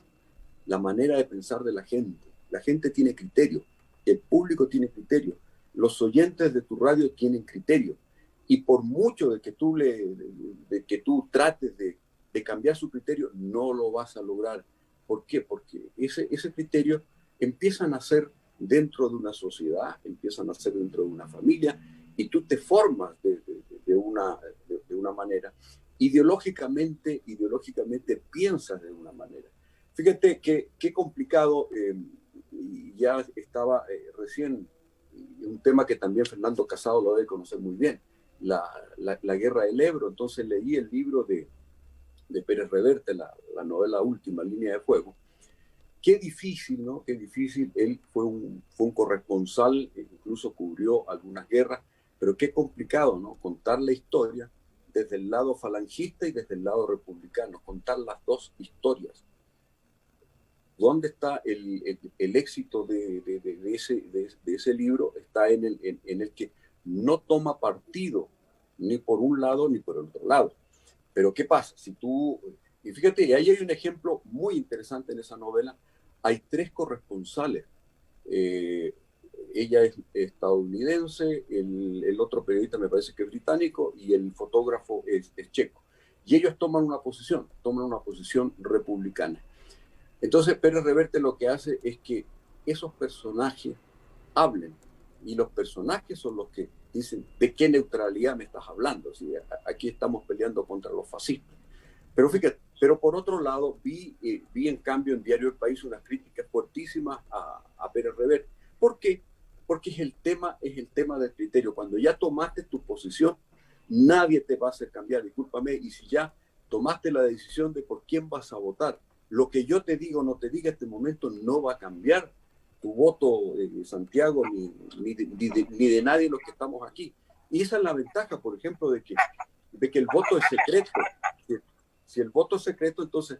la manera de pensar de la gente. La gente tiene criterio, el público tiene criterio, los oyentes de tu radio tienen criterio. Y por mucho de que tú trates de cambiar su criterio, no lo vas a lograr. ¿Por qué? Porque ese criterio empieza a nacer dentro de una sociedad, empieza a nacer dentro de una familia, y tú te formas de una manera. Ideológicamente piensas de una manera. Fíjate qué complicado, y ya estaba recién, un tema que también Fernando Casado lo debe conocer muy bien, la guerra del Ebro. Entonces leí el libro de Pérez Reverte, la novela última, Línea de Fuego. Qué difícil, ¿no? Qué difícil. Él fue un corresponsal, incluso cubrió algunas guerras, pero qué complicado, ¿no? Contar la historia desde el lado falangista y desde el lado republicano, contar las dos historias. ¿Dónde está el éxito de ese libro? Está en el que no toma partido ni por un lado ni por el otro lado. Pero ¿qué pasa? Y fíjate, y ahí hay un ejemplo muy interesante en esa novela. Hay 3 corresponsales. Ella es estadounidense, el otro periodista me parece que es británico, y el fotógrafo es checo. Y ellos toman una posición republicana. Entonces Pérez Reverte lo que hace es que esos personajes hablen, y los personajes son los que dicen de qué neutralidad me estás hablando. Si aquí estamos peleando contra los fascistas. Pero fíjate, por otro lado vi en cambio en Diario El País unas críticas fuertísimas a Pérez Reverte. ¿Por qué? Porque es el tema del criterio. Cuando ya tomaste tu posición, nadie te va a hacer cambiar, discúlpame, y si ya tomaste la decisión de por quién vas a votar, lo que yo te digo o no te diga en este momento no va a cambiar tu voto, Santiago, ni de nadie de los que estamos aquí. Y esa es la ventaja, por ejemplo, de que el voto es secreto. Si el voto es secreto, entonces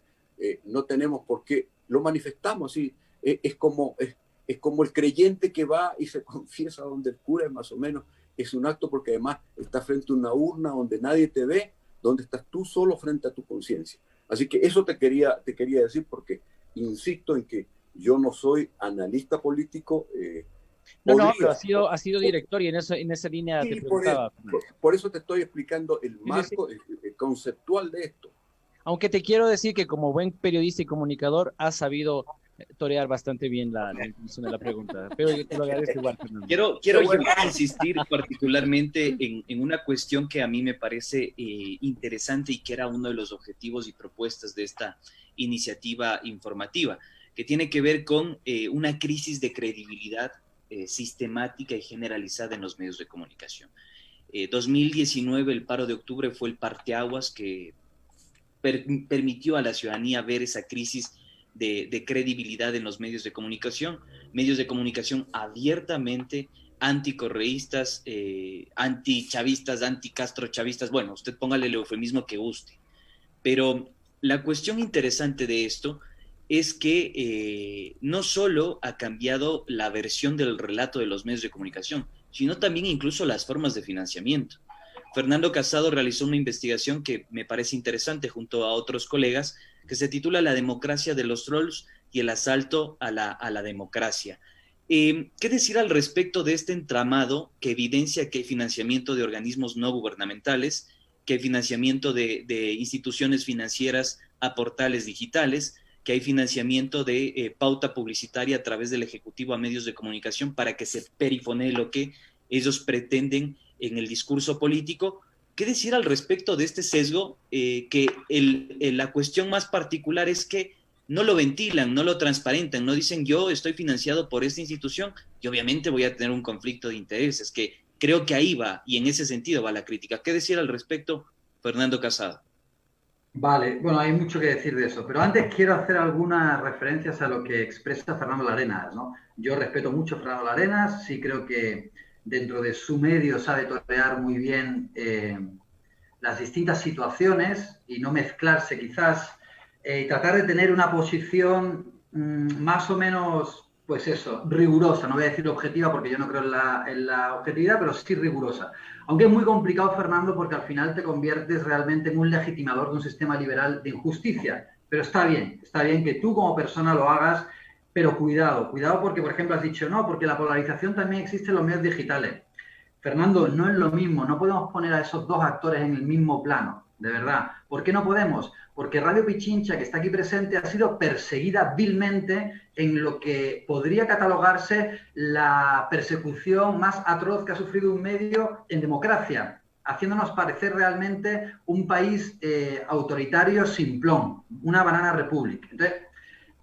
no tenemos por qué, lo manifestamos así. Es como el creyente que va y se confiesa donde el cura, más o menos. Es un acto porque además está frente a una urna donde nadie te ve, donde estás tú solo frente a tu conciencia. Así que eso te quería decir, porque insisto en que yo no soy analista político. No, pero ha sido director, y en esa línea te preguntaba. Por eso te estoy explicando el marco conceptual de esto. Aunque te quiero decir que como buen periodista y comunicador has sabido torear bastante bien la intención de la pregunta, pero yo te lo agradezco igual, Fernando. Quiero insistir particularmente en una cuestión que a mí me parece interesante, y que era uno de los objetivos y propuestas de esta iniciativa informativa, que tiene que ver con una crisis de credibilidad sistemática y generalizada en los medios de comunicación. 2019, el paro de octubre, fue el parteaguas que permitió a la ciudadanía ver esa crisis de credibilidad en los medios de comunicación abiertamente anticorreístas, antichavistas, anticastrochavistas, bueno, usted póngale el eufemismo que guste. Pero la cuestión interesante de esto es que no solo ha cambiado la versión del relato de los medios de comunicación, sino también incluso las formas de financiamiento. Fernando Casado realizó una investigación que me parece interesante junto a otros colegas, que se titula La democracia de los trolls y el asalto a la democracia. ¿Qué decir al respecto de este entramado que evidencia que hay financiamiento de organismos no gubernamentales, que hay financiamiento de instituciones financieras a portales digitales, que hay financiamiento de pauta publicitaria a través del Ejecutivo a medios de comunicación para que se perifonee lo que ellos pretenden en el discurso político? ¿Qué decir al respecto de este sesgo? Que la cuestión más particular es que no lo ventilan, no lo transparentan, no dicen yo estoy financiado por esta institución y obviamente voy a tener un conflicto de intereses, que creo que ahí va y en ese sentido va la crítica. ¿Qué decir al respecto, Fernando Casado? Vale, bueno, hay mucho que decir de eso, pero antes quiero hacer algunas referencias a lo que expresa Fernando Larenas, ¿no? Yo respeto mucho a Fernando Larenas, sí creo que dentro de su medio sabe torear muy bien las distintas situaciones y no mezclarse quizás y tratar de tener una posición más o menos, pues eso, rigurosa. No voy a decir objetiva porque yo no creo en la objetividad, pero sí rigurosa. Aunque es muy complicado, Fernando, porque al final te conviertes realmente en un legitimador de un sistema liberal de injusticia. Pero está bien que tú como persona lo hagas, pero cuidado porque, por ejemplo, has dicho no, porque la polarización también existe en los medios digitales. Fernando, no es lo mismo, no podemos poner a esos dos actores en el mismo plano, de verdad. ¿Por qué no podemos? Porque Radio Pichincha, que está aquí presente, ha sido perseguida vilmente en lo que podría catalogarse la persecución más atroz que ha sufrido un medio en democracia, haciéndonos parecer realmente un país autoritario simplón, una banana republic. Entonces,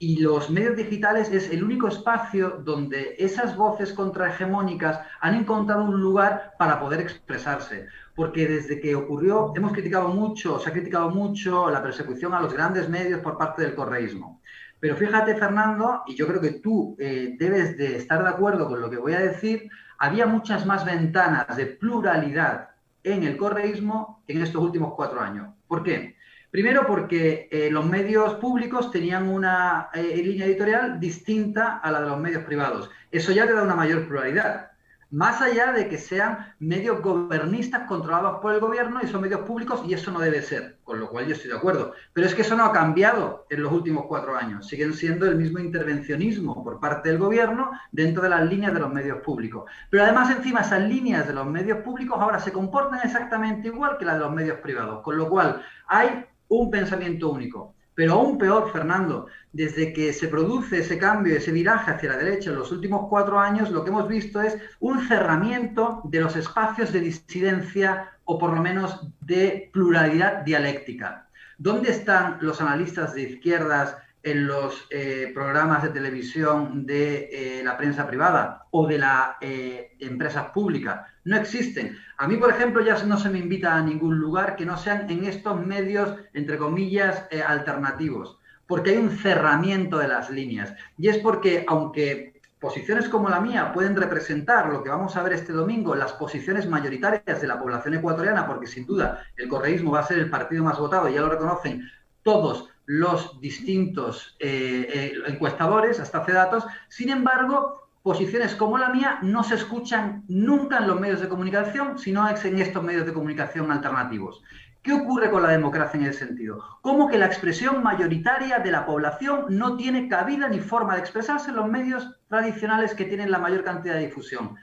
y los medios digitales es el único espacio donde esas voces contrahegemónicas han encontrado un lugar para poder expresarse. Porque desde que ocurrió, se ha criticado mucho la persecución a los grandes medios por parte del correísmo. Pero fíjate, Fernando, y yo creo que tú debes de estar de acuerdo con lo que voy a decir, había muchas más ventanas de pluralidad en el correísmo que en estos últimos 4 años. ¿Por qué? Primero porque los medios públicos tenían una línea editorial distinta a la de los medios privados. Eso ya te da una mayor pluralidad. Más allá de que sean medios gobernistas controlados por el gobierno y son medios públicos, y eso no debe ser, con lo cual yo estoy de acuerdo. Pero es que eso no ha cambiado en los últimos 4 años. Siguen siendo el mismo intervencionismo por parte del gobierno dentro de las líneas de los medios públicos. Pero además, encima, esas líneas de los medios públicos ahora se comportan exactamente igual que las de los medios privados, con lo cual hay un pensamiento único. Pero aún peor, Fernando, desde que se produce ese cambio, ese viraje hacia la derecha en los últimos 4 años, lo que hemos visto es un cerramiento de los espacios de disidencia o por lo menos de pluralidad dialéctica. ¿Dónde están los analistas de izquierdas en los programas de televisión de la prensa privada o de las empresas públicas? No existen. A mí, por ejemplo, ya no se me invita a ningún lugar que no sean en estos medios, entre comillas, alternativos, porque hay un cerramiento de las líneas. Y es porque, aunque posiciones como la mía pueden representar lo que vamos a ver este domingo, las posiciones mayoritarias de la población ecuatoriana, porque sin duda el correísmo va a ser el partido más votado, y ya lo reconocen todos los distintos encuestadores, hasta hace datos. Sin embargo, posiciones como la mía no se escuchan nunca en los medios de comunicación, sino en estos medios de comunicación alternativos. ¿Qué ocurre con la democracia en ese sentido? ¿Cómo que la expresión mayoritaria de la población no tiene cabida ni forma de expresarse en los medios tradicionales que tienen la mayor cantidad de difusión?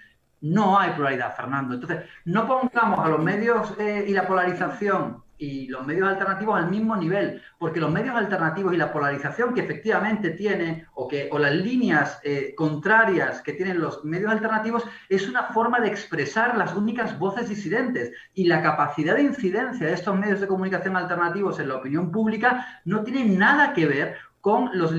No hay pluralidad, Fernando. Entonces, no pongamos a los medios y la polarización y los medios alternativos al mismo nivel, porque los medios alternativos y la polarización que efectivamente tienen o las líneas contrarias que tienen los medios alternativos es una forma de expresar las únicas voces disidentes, y la capacidad de incidencia de estos medios de comunicación alternativos en la opinión pública no tiene nada que ver con los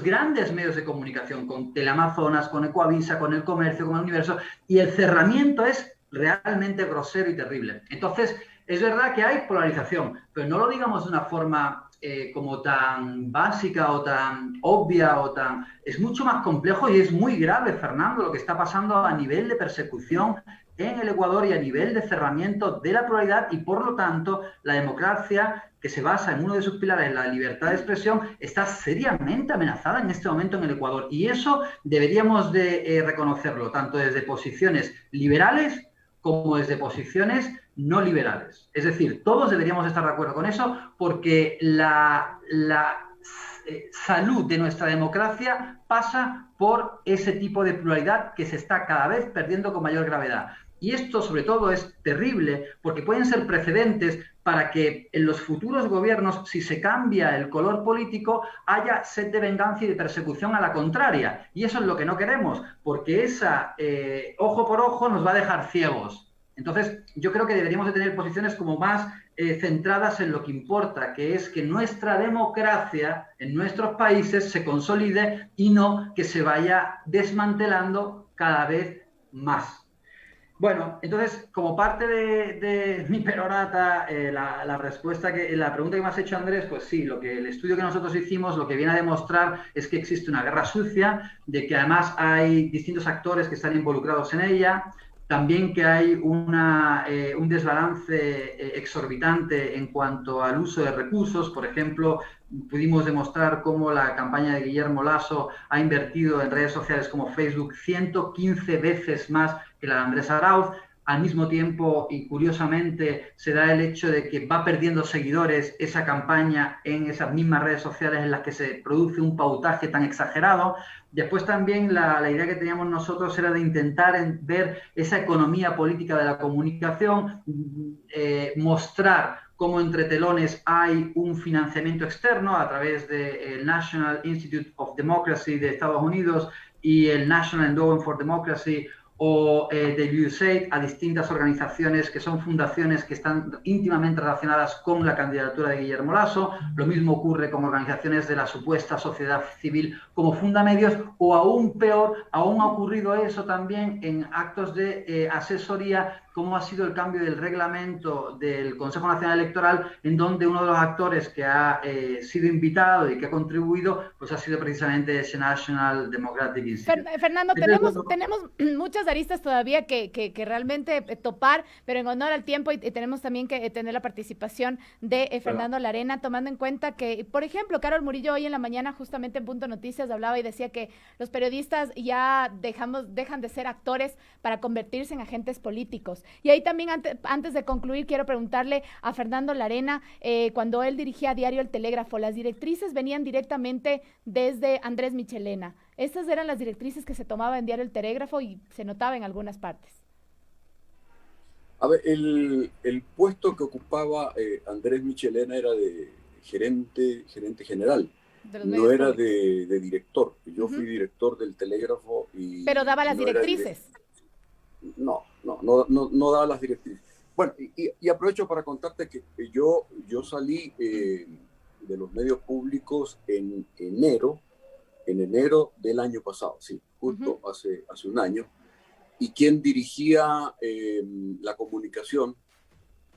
grandes medios de comunicación, con Teleamazonas, con Ecoavisa, con El Comercio, con El Universo, y el cerramiento es realmente grosero y terrible. Entonces, es verdad que hay polarización, pero no lo digamos de una forma como tan básica o tan obvia o tan... Es mucho más complejo y es muy grave, Fernando, lo que está pasando a nivel de persecución en el Ecuador y a nivel de cerramiento de la pluralidad, y por lo tanto la democracia, que se basa en uno de sus pilares, la libertad de expresión, está seriamente amenazada en este momento en el Ecuador. Y eso deberíamos de reconocerlo, tanto desde posiciones liberales como desde posiciones no liberales. Es decir, todos deberíamos estar de acuerdo con eso, porque la salud de nuestra democracia pasa por ese tipo de pluralidad que se está cada vez perdiendo con mayor gravedad. Y esto, sobre todo, es terrible porque pueden ser precedentes para que en los futuros gobiernos, si se cambia el color político, haya sed de venganza y de persecución a la contraria. Y eso es lo que no queremos, porque esa ojo por ojo nos va a dejar ciegos. Entonces, yo creo que deberíamos de tener posiciones como más centradas en lo que importa, que es que nuestra democracia en nuestros países se consolide y no que se vaya desmantelando cada vez más. Bueno, entonces, como parte de mi perorata, la pregunta que me has hecho, Andrés, pues sí, el estudio que nosotros hicimos lo que viene a demostrar es que existe una guerra sucia, de que además hay distintos actores que están involucrados en ella, también que hay un desbalance exorbitante en cuanto al uso de recursos. Por ejemplo, pudimos demostrar cómo la campaña de Guillermo Lasso ha invertido en redes sociales como Facebook 115 veces más que la de Andrés Arauz. Al mismo tiempo, y curiosamente, se da el hecho de que va perdiendo seguidores esa campaña en esas mismas redes sociales en las que se produce un pautaje tan exagerado. Después también la idea que teníamos nosotros era de intentar ver esa economía política de la comunicación, mostrar cómo entre telones hay un financiamiento externo a través del National Institute of Democracy de Estados Unidos y el National Endowment for Democracy o de USAID, a distintas organizaciones que son fundaciones que están íntimamente relacionadas con la candidatura de Guillermo Lasso. Lo mismo ocurre con organizaciones de la supuesta sociedad civil como Fundamedios, o aún peor, aún ha ocurrido eso también en actos de asesoría, como ha sido el cambio del reglamento del Consejo Nacional Electoral, en donde uno de los actores que ha sido invitado y que ha contribuido, pues ha sido precisamente ese National Democratic Institute. Fernando, tenemos muchas aristas todavía que realmente topar, pero en honor al tiempo y tenemos también que tener la participación de Fernando Larena, tomando en cuenta que, por ejemplo, Carol Murillo hoy en la mañana justamente en Punto Noticias hablaba y decía que los periodistas ya dejan de ser actores para convertirse en agentes políticos. Y ahí también, antes de concluir, quiero preguntarle a Fernando Larena, cuando él dirigía Diario El Telégrafo, las directrices venían directamente desde Andrés Michelena. Estas eran las directrices que se tomaban en Diario El Telégrafo y se notaba en algunas partes. A ver, el puesto que ocupaba Andrés Michelena era de gerente general, no era de director. Yo fui director del Telégrafo y... Pero daba las directrices. No daba las directrices. Bueno, y aprovecho para contarte que yo salí de los medios públicos en enero del año pasado, sí, justo hace un año, y quien dirigía la comunicación,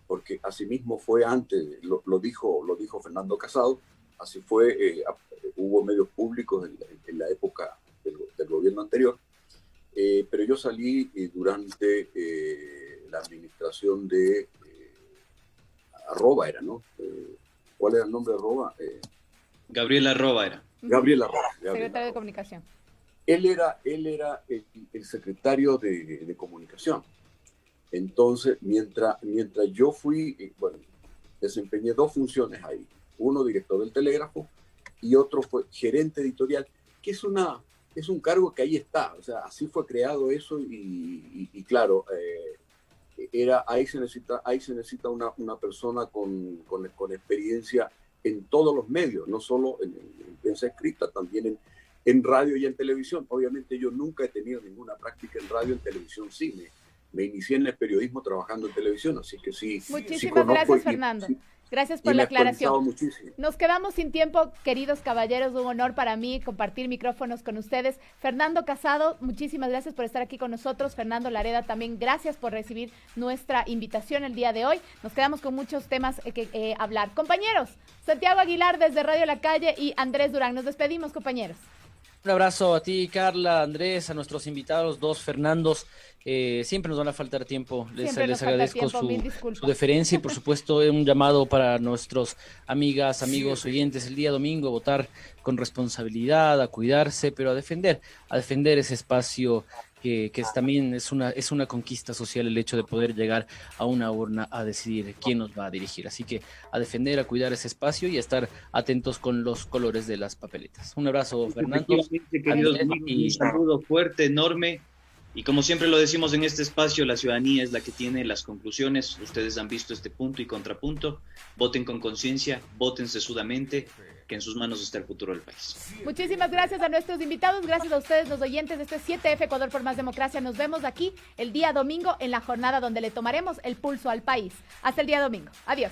porque asimismo fue antes, lo dijo Fernando Casado, así fue, hubo medios públicos en la época del gobierno anterior, pero yo salí durante la administración de Arroba, era, ¿no? ¿Cuál era el nombre de Arroba? Gabriel Arroba era. Gabriel Arroba. Secretario de Comunicación. Él era el secretario de Comunicación. Entonces, mientras yo fui, desempeñé dos funciones ahí. Uno, director del Telégrafo, y otro fue gerente editorial, que es un cargo que ahí está. O sea, así fue creado eso y claro, ahí se necesita una persona con experiencia en todos los medios, no solo en prensa escrita, también en radio y en televisión. Obviamente yo nunca he tenido ninguna práctica en radio, en televisión sí. Me inicié en el periodismo trabajando en televisión, así que sí. Muchísimas gracias, Fernando. Gracias por la aclaración. Muchísimo. Nos quedamos sin tiempo, queridos caballeros. Un honor para mí compartir micrófonos con ustedes. Fernando Casado, muchísimas gracias por estar aquí con nosotros. Fernando Larena, también gracias por recibir nuestra invitación el día de hoy. Nos quedamos con muchos temas que hablar. Compañeros, Santiago Aguilar desde Radio La Calle y Andrés Durán. Nos despedimos, compañeros. Un abrazo a ti, Carla, Andrés, a nuestros invitados, dos Fernandos. Siempre nos van a faltar tiempo. Les agradezco su deferencia y, por supuesto, un llamado para nuestros amigas, amigos, oyentes el día domingo, votar con responsabilidad, a cuidarse, pero a defender ese espacio que también es una conquista social, el hecho de poder llegar a una urna a decidir quién nos va a dirigir. Así que a defender, a cuidar ese espacio y a estar atentos con los colores de las papeletas. Un abrazo, Fernando. Queridos amigos, un saludo fuerte, enorme. Y como siempre lo decimos en este espacio, la ciudadanía es la que tiene las conclusiones. Ustedes han visto este punto y contrapunto. Voten con conciencia, voten sesudamente, que en sus manos está el futuro del país. Muchísimas gracias a nuestros invitados, gracias a ustedes los oyentes de este 7F Ecuador por Más Democracia. Nos vemos aquí el día domingo en la jornada donde le tomaremos el pulso al país. Hasta el día domingo. Adiós.